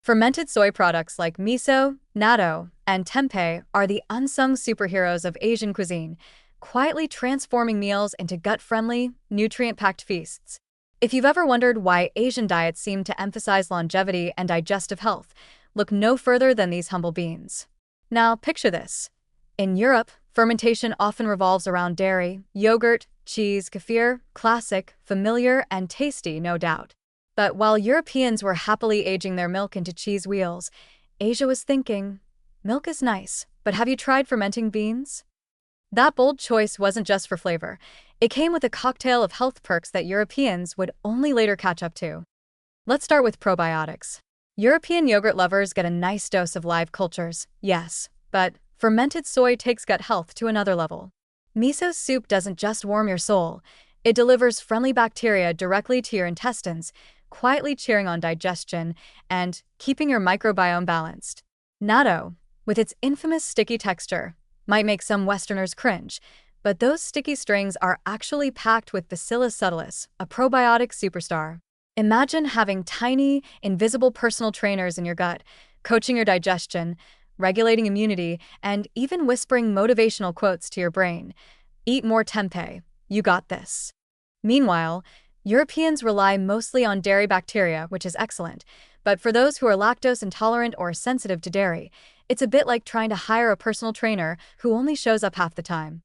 Fermented soy products like miso, natto, and tempeh are the unsung superheroes of Asian cuisine, quietly transforming meals into gut-friendly, nutrient-packed feasts. If you've ever wondered why Asian diets seem to emphasize longevity and digestive health, look no further than these humble beings. Now, picture this. In Europe, fermentation often revolves around dairy, yogurt, cheese, kefir, classic, familiar, and tasty, no doubt. But while Europeans were happily aging their milk into cheese wheels, Asia was thinking, milk is nice, but have you tried fermenting beans? That bold choice wasn't just for flavor. It came with a cocktail of health perks that Europeans would only later catch up to. Let's start with probiotics. European yogurt lovers get a nice dose of live cultures, yes, but fermented soy takes gut health to another level. Miso soup doesn't just warm your soul, it delivers friendly bacteria directly to your intestines, quietly cheering on digestion and keeping your microbiome balanced. Natto, with its infamous sticky texture, might make some Westerners cringe, but those sticky strings are actually packed with Bacillus subtilis, a probiotic superstar. Imagine having tiny, invisible personal trainers in your gut, coaching your digestion, regulating immunity, and even whispering motivational quotes to your brain. Eat more tempeh, you got this. Meanwhile, Europeans rely mostly on dairy bacteria, which is excellent, but for those who are lactose intolerant or sensitive to dairy, it's a bit like trying to hire a personal trainer who only shows up half the time.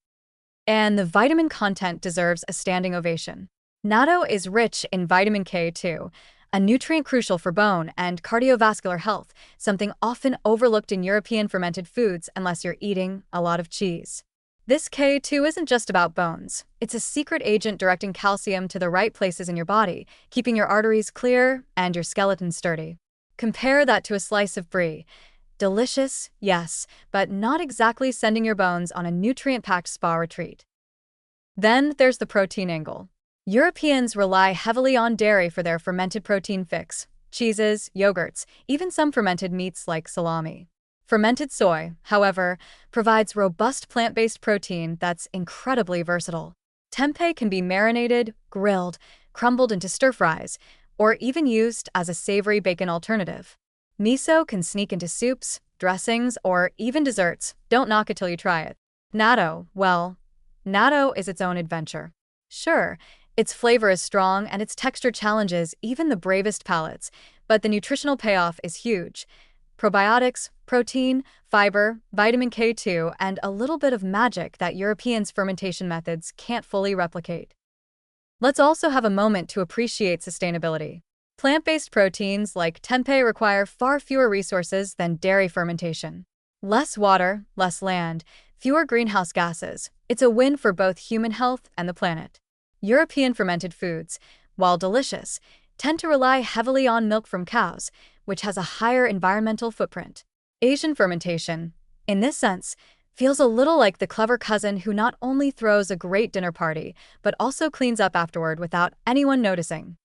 And the vitamin content deserves a standing ovation. Natto is rich in vitamin K2, a nutrient crucial for bone and cardiovascular health, something often overlooked in European fermented foods unless you're eating a lot of cheese. This K2 isn't just about bones. It's a secret agent directing calcium to the right places in your body, keeping your arteries clear and your skeleton sturdy. Compare that to a slice of brie. Delicious, yes, but not exactly sending your bones on a nutrient-packed spa retreat. Then there's the protein angle. Europeans rely heavily on dairy for their fermented protein fix, cheeses, yogurts, even some fermented meats like salami. Fermented soy, however, provides robust plant-based protein that's incredibly versatile. Tempeh can be marinated, grilled, crumbled into stir-fries, or even used as a savory bacon alternative. Miso can sneak into soups, dressings, or even desserts. Don't knock it till you try it. Natto, well, natto is its own adventure. Sure, its flavor is strong and its texture challenges even the bravest palates, but the nutritional payoff is huge. Probiotics, protein, fiber, vitamin K2, and a little bit of magic that Europeans' fermentation methods can't fully replicate. Let's also have a moment to appreciate sustainability. Plant-based proteins like tempeh require far fewer resources than dairy fermentation. Less water, less land, fewer greenhouse gases. It's a win for both human health and the planet. European fermented foods, while delicious, tend to rely heavily on milk from cows, which has a higher environmental footprint. Asian fermentation, in this sense, feels a little like the clever cousin who not only throws a great dinner party, but also cleans up afterward without anyone noticing.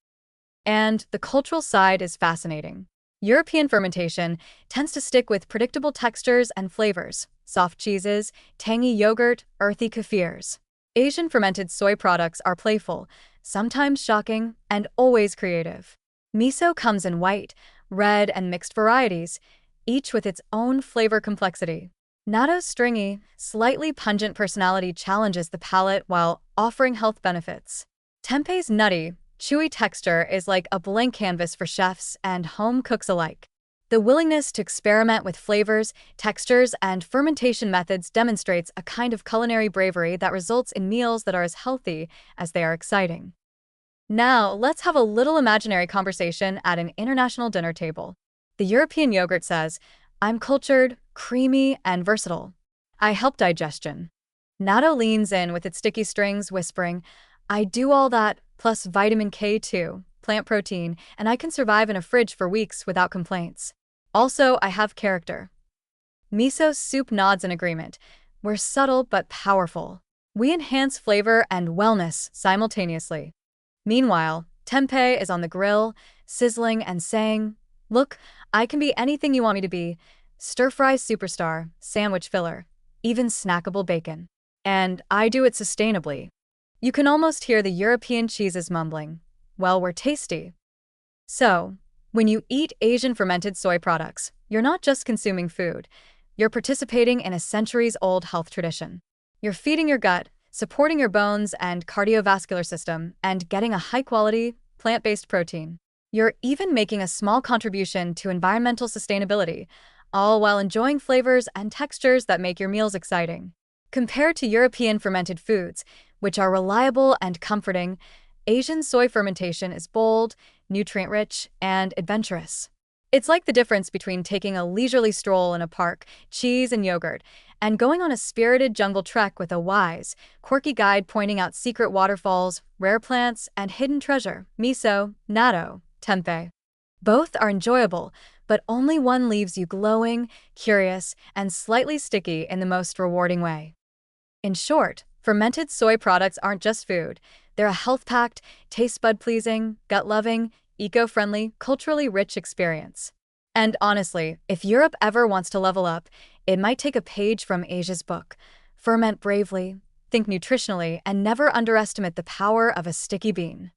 And the cultural side is fascinating. European fermentation tends to stick with predictable textures and flavors, soft cheeses, tangy yogurt, earthy kefirs. Asian fermented soy products are playful, sometimes shocking, and always creative. Miso comes in white, red, and mixed varieties, each with its own flavor complexity. Natto's stringy, slightly pungent personality challenges the palate while offering health benefits. Tempeh's nutty, chewy texture is like a blank canvas for chefs and home cooks alike. The willingness to experiment with flavors, textures, and fermentation methods demonstrates a kind of culinary bravery that results in meals that are as healthy as they are exciting. Now, let's have a little imaginary conversation at an international dinner table. The European yogurt says, I'm cultured, creamy, and versatile. I help digestion. Natto leans in with its sticky strings, whispering, I do all that, plus vitamin K2, plant protein, and I can survive in a fridge for weeks without complaints. Also, I have character. Miso soup nods in agreement. We're subtle but powerful. We enhance flavor and wellness simultaneously. Meanwhile, tempeh is on the grill, sizzling and saying, look, I can be anything you want me to be. Stir-fry superstar, sandwich filler, even snackable bacon. And I do it sustainably. You can almost hear the European cheeses mumbling, well, we're tasty. So, When you eat Asian fermented soy products, you're not just consuming food, you're participating in a centuries-old health tradition. You're feeding your gut, supporting your bones and cardiovascular system, and getting a high-quality, plant-based protein. You're even making a small contribution to environmental sustainability, all while enjoying flavors and textures that make your meals exciting. Compared to European fermented foods, which are reliable and comforting, Asian soy fermentation is bold, nutrient-rich, and adventurous. It's like the difference between taking a leisurely stroll in a park, cheese and yogurt, and going on a spirited jungle trek with a wise, quirky guide pointing out secret waterfalls, rare plants, and hidden treasure, miso, natto, tempeh. Both are enjoyable, but only one leaves you glowing, curious, and slightly sticky in the most rewarding way. In short, fermented soy products aren't just food. They're a health-packed, taste bud-pleasing, gut-loving, eco-friendly, culturally rich experience. And honestly, if Europe ever wants to level up, it might take a page from Asia's book. Ferment bravely, think nutritionally, and never underestimate the power of a sticky bean.